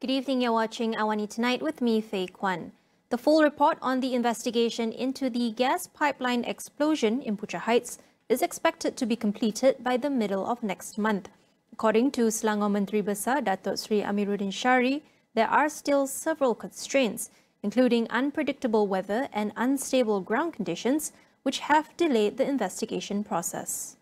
Good evening, you're watching AWANI Tonight with me, Faye Kwan. The full report on the investigation into the gas pipeline explosion in Putra Heights is expected to be completed by the middle of next month. According to Selangor Menteri Besar Datuk Seri Amiruddin Syari, there are still several constraints, including unpredictable weather and unstable ground conditions, which have delayed the investigation process.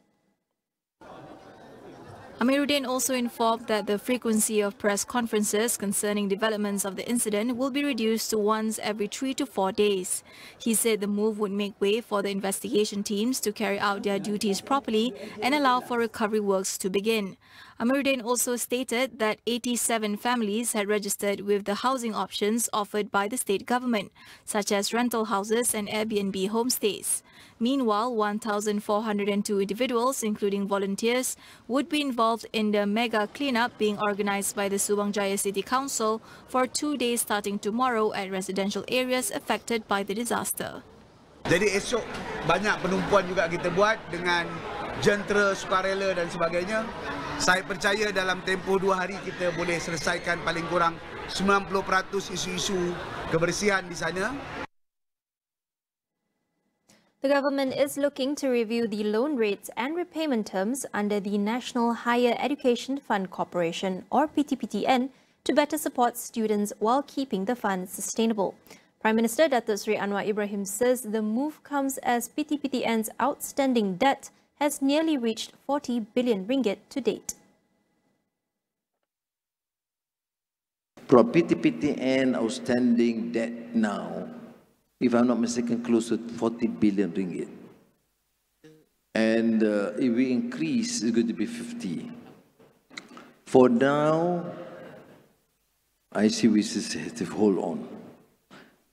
Amiruddin also informed that the frequency of press conferences concerning developments of the incident will be reduced to once every 3 to 4 days. He said the move would make way for the investigation teams to carry out their duties properly and allow for recovery works to begin. Amiruddin also stated that 87 families had registered with the housing options offered by the state government, such as rental houses and Airbnb homestays. Meanwhile, 1,402 individuals, including volunteers, would be involved in the mega cleanup being organised by the Subang Jaya City Council for 2 days starting tomorrow at residential areas affected by the disaster. Jadi esok banyak penumpuan juga kita buat dengan jentera, sukarela dan sebagainya. Saya percaya dalam tempoh 2 hari kita boleh selesaikan paling kurang 90% isu-isu kebersihan di sana. The government is looking to review the loan rates and repayment terms under the National Higher Education Fund Corporation, or PTPTN, to better support students while keeping the fund sustainable. Prime Minister Datuk Seri Anwar Ibrahim says the move comes as PTPTN's outstanding debt has nearly reached 40 billion ringgit to date. For PTPTN outstanding debt now, if I'm not mistaken, close to 40 billion ringgit. And if we increase, it's going to be 50. For now, I see we just have to hold on.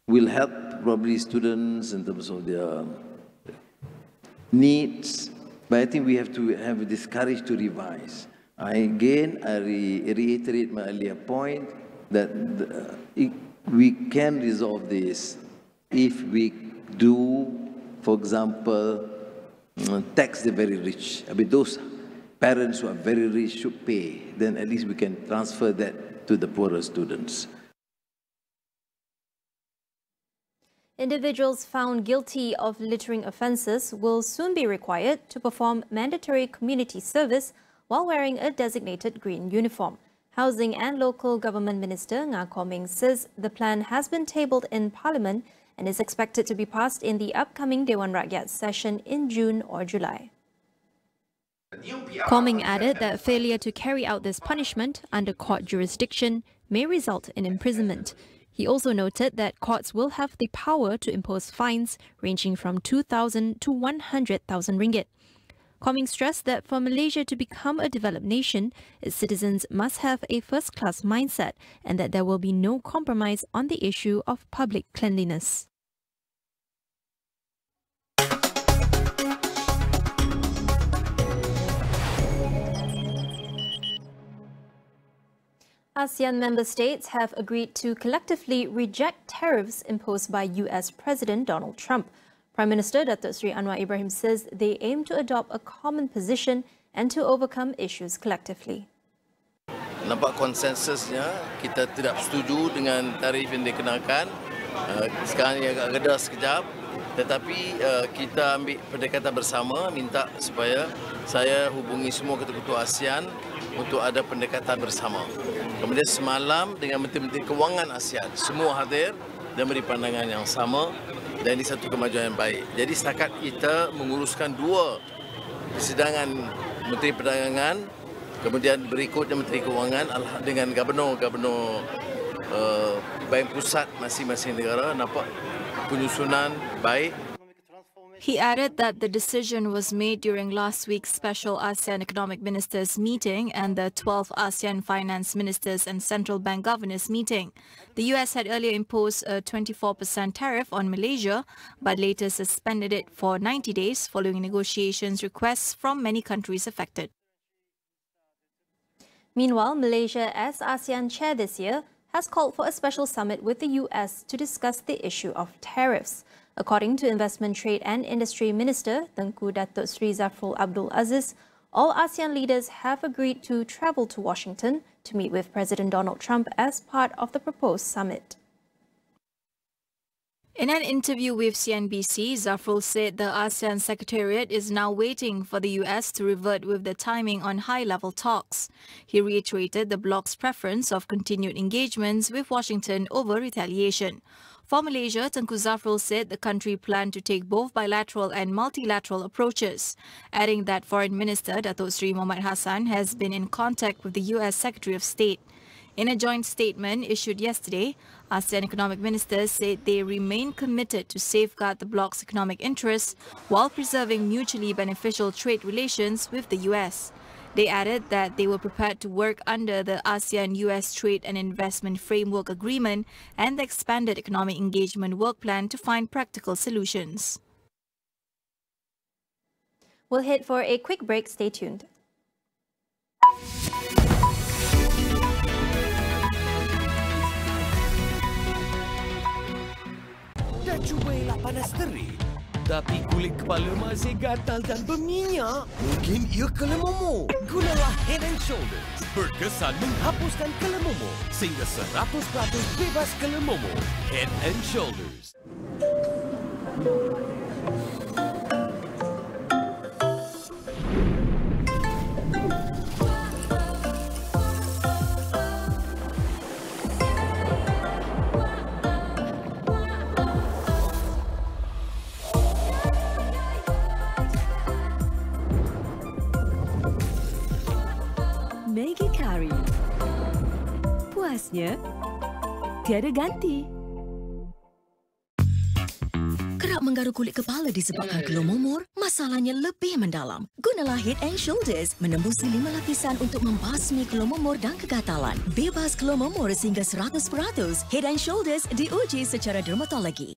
We'll help probably students in terms of their needs, but I think we have to have this courage to revise. I reiterate my earlier point that we can resolve this if we do, for example, tax the very rich. I mean, those parents who are very rich should pay. Then at least we can transfer that to the poorer students. Individuals found guilty of littering offences will soon be required to perform mandatory community service while wearing a designated green uniform. Housing and Local Government Minister Nga Khaw Meng says the plan has been tabled in Parliament and is expected to be passed in the upcoming Dewan Rakyat session in June or July. Khaw Meng added that failure to carry out this punishment under court jurisdiction may result in imprisonment. He also noted that courts will have the power to impose fines ranging from 2,000 to 100,000 ringgit. Khaw Meng stressed that for Malaysia to become a developed nation, its citizens must have a first-class mindset and that there will be no compromise on the issue of public cleanliness. ASEAN member states have agreed to collectively reject tariffs imposed by US President Donald Trump. Prime Minister Datuk Seri Anwar Ibrahim says they aim to adopt a common position and to overcome issues collectively. Nampak konsensusnya, kita tidak setuju dengan tarif yang dikenakan. Sekarang ini agak reda sekejap, tetapi kita ambil pendekatan bersama, minta supaya saya hubungi semua ketua-ketua ASEAN untuk ada pendekatan bersama. Kemudian semalam dengan Menteri-Menteri Kewangan ASEAN, semua hadir dan beri pandangan yang sama dan ini satu kemajuan yang baik. Jadi setakat kita menguruskan 2 persidangan Menteri Perdagangan, kemudian berikutnya Menteri Kewangan dengan gubernur-gubernur bank pusat masing-masing negara, nampak penyusunan baik. He added that the decision was made during last week's special ASEAN Economic Ministers meeting and the 12th ASEAN Finance Ministers and Central Bank Governors meeting. The US had earlier imposed a 24% tariff on Malaysia, but later suspended it for 90 days following negotiations requests from many countries affected. Meanwhile, Malaysia, as ASEAN chair this year, has called for a special summit with the US to discuss the issue of tariffs. According to Investment, Trade and Industry Minister Tengku Datuk Sri Zafrul Abdul Aziz, all ASEAN leaders have agreed to travel to Washington to meet with President Donald Trump as part of the proposed summit. In an interview with CNBC, Zafrul said the ASEAN Secretariat is now waiting for the US to revert with the timing on high-level talks. He reiterated the bloc's preference of continued engagements with Washington over retaliation. For Malaysia, Tengku Zafrul said the country planned to take both bilateral and multilateral approaches, adding that Foreign Minister Datuk Seri Mohamad Hassan has been in contact with the US Secretary of State. In a joint statement issued yesterday, ASEAN economic ministers said they remain committed to safeguard the bloc's economic interests while preserving mutually beneficial trade relations with the US. They added that they were prepared to work under the ASEAN-US Trade and Investment Framework Agreement and the Expanded Economic Engagement Work Plan to find practical solutions. We'll head for a quick break. Stay tuned. Dah cuba elak panas terik, tapi kulit kepala masih gatal dan berminyak. Mungkin ia kelemomo. Gunalah Head & Shoulders. Berkesan menghapuskan kelemomo sehingga 100% bebas kelemomo. Head & Shoulders. Maggi Curry. Puasnya tiada ganti. Kerap menggaru kulit kepala disebabkan kelomomor, masalahnya lebih mendalam. Gunalah Head & Shoulders menembusi 5 lapisan untuk membasmi kelomomor dan kegatalan. Bebas kelomomor sehingga 100%. Head & Shoulders diuji secara dermatologi.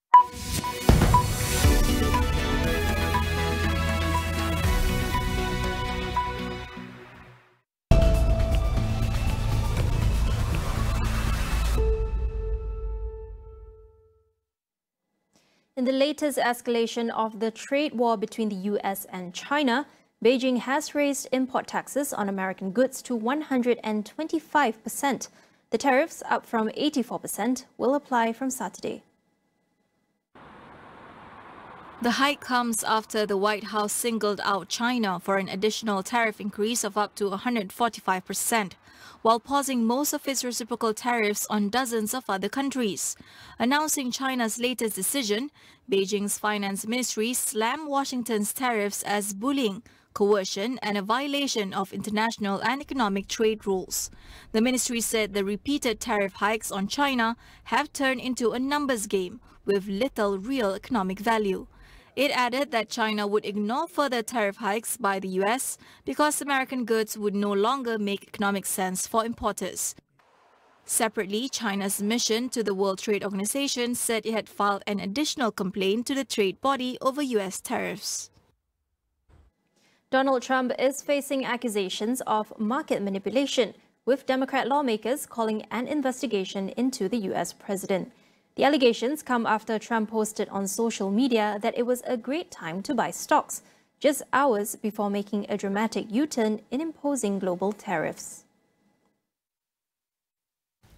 In the latest escalation of the trade war between the US and China, Beijing has raised import taxes on American goods to 125%. The tariffs, up from 84%, will apply from Saturday. The hike comes after the White House singled out China for an additional tariff increase of up to 145%, while pausing most of its reciprocal tariffs on dozens of other countries. Announcing China's latest decision, Beijing's finance ministry slammed Washington's tariffs as bullying, coercion, and a violation of international and economic trade rules. The ministry said the repeated tariff hikes on China have turned into a numbers game with little real economic value. It added that China would ignore further tariff hikes by the US because American goods would no longer make economic sense for importers. Separately, China's mission to the World Trade Organization said it had filed an additional complaint to the trade body over US tariffs. Donald Trump is facing accusations of market manipulation, with Democrat lawmakers calling an investigation into the US president. The allegations come after Trump posted on social media that it was a great time to buy stocks, just hours before making a dramatic U-turn in imposing global tariffs.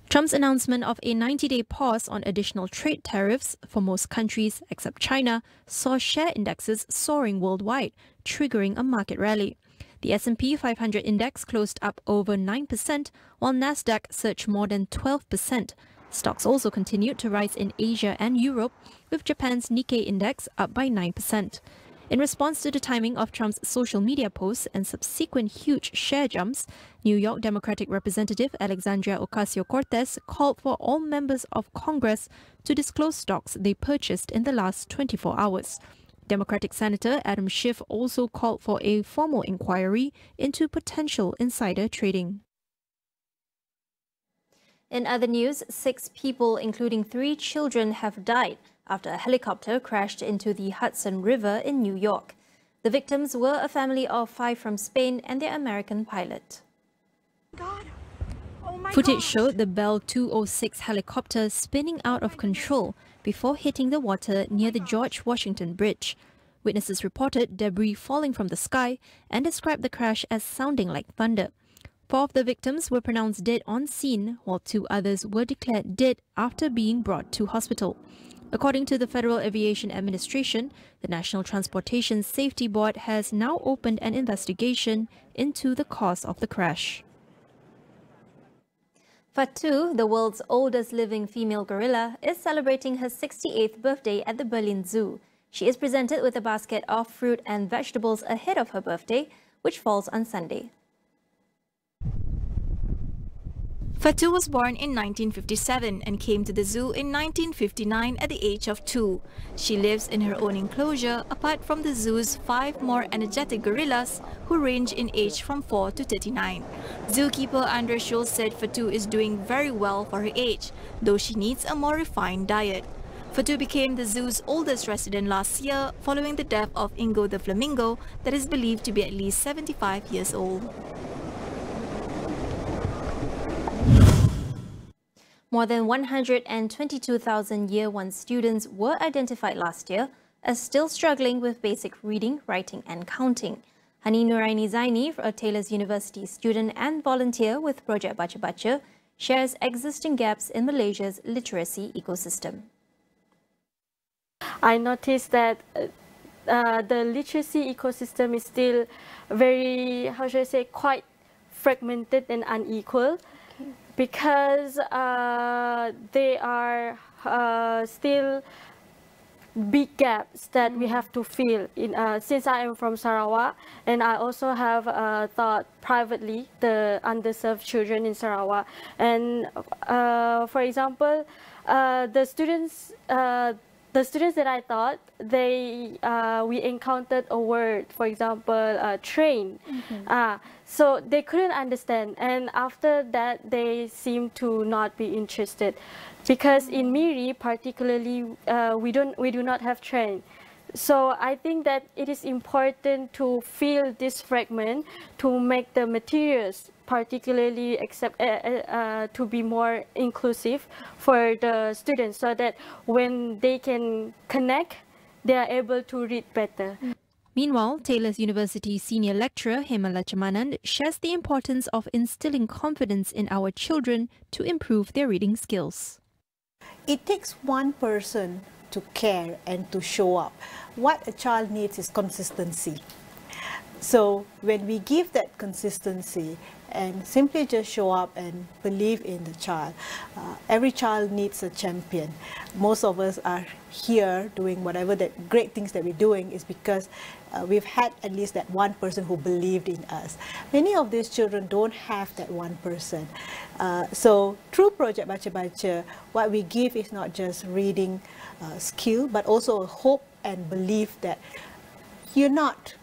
Trump's announcement of a 90-day pause on additional trade tariffs for most countries except China saw share indexes soaring worldwide, triggering a market rally. The S&P 500 index closed up over 9%, while Nasdaq surged more than 12%. Stocks also continued to rise in Asia and Europe, with Japan's Nikkei index up by 9%. In response to the timing of Trump's social media posts and subsequent huge share jumps, New York Democratic Representative Alexandria Ocasio-Cortez called for all members of Congress to disclose stocks they purchased in the last 24 hours. Democratic Senator Adam Schiff also called for a formal inquiry into potential insider trading. In other news, 6 people, including 3 children, have died after a helicopter crashed into the Hudson River in New York. The victims were a family of 5 from Spain and their American pilot. Footage showed the Bell 206 helicopter spinning out of control before hitting the water near the George Washington Bridge. Witnesses reported debris falling from the sky and described the crash as sounding like thunder. 4 of the victims were pronounced dead on scene, while 2 others were declared dead after being brought to hospital. According to the Federal Aviation Administration, the National Transportation Safety Board has now opened an investigation into the cause of the crash. Fatu, the world's oldest living female gorilla, is celebrating her 68th birthday at the Berlin Zoo. She is presented with a basket of fruit and vegetables ahead of her birthday, which falls on Sunday. Fatu was born in 1957 and came to the zoo in 1959 at the age of 2. She lives in her own enclosure apart from the zoo's 5 more energetic gorillas who range in age from 4 to 39. Zookeeper Andre Schulz said Fatu is doing very well for her age, though she needs a more refined diet. Fatu became the zoo's oldest resident last year following the death of Ingo the flamingo that is believed to be at least 75 years old. More than 122,000 Year 1 students were identified last year as still struggling with basic reading, writing and counting. Hani Nuraini Zaini, a Taylor's University student and volunteer with Project Baca Baca, shares existing gaps in Malaysia's literacy ecosystem. I noticed that the literacy ecosystem is still very, quite fragmented and unequal. Because there are still big gaps that we have to fill in. Since I am from Sarawak, and I also have taught privately the underserved children in Sarawak. And for example, the students that I taught, we encountered a word, for example, train. So they couldn't understand, and after that they seemed to not be interested, because in Miri particularly we do not have train. So I think that it is important to fill this fragment to make the materials particularly to be more inclusive for the students, so that when they can connect, they are able to read better. Meanwhile, Taylor's University senior lecturer Hemala Chamanand shares the importance of instilling confidence in our children to improve their reading skills. It takes one person to care and to show up. What a child needs is consistency. So when we give that consistency and simply just show up and believe in the child, every child needs a champion. Most of us are here doing whatever that great things that we're doing is because we've had at least that one person who believed in us. Many of these children don't have that one person. So through Project Baca Baca, what we give is not just reading skill, but also a hope and belief that you're not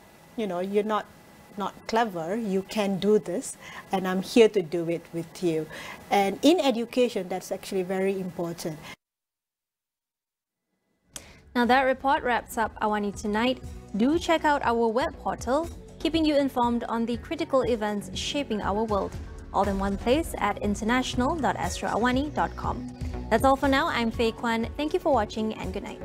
clever, you can do this, and I'm here to do it with you. And in education, that's actually very important. Now that report wraps up AWANI Tonight. Do check out our web portal, keeping you informed on the critical events shaping our world. All in one place at international.astroawani.com. That's all for now. I'm Faye Kwan. Thank you for watching and good night.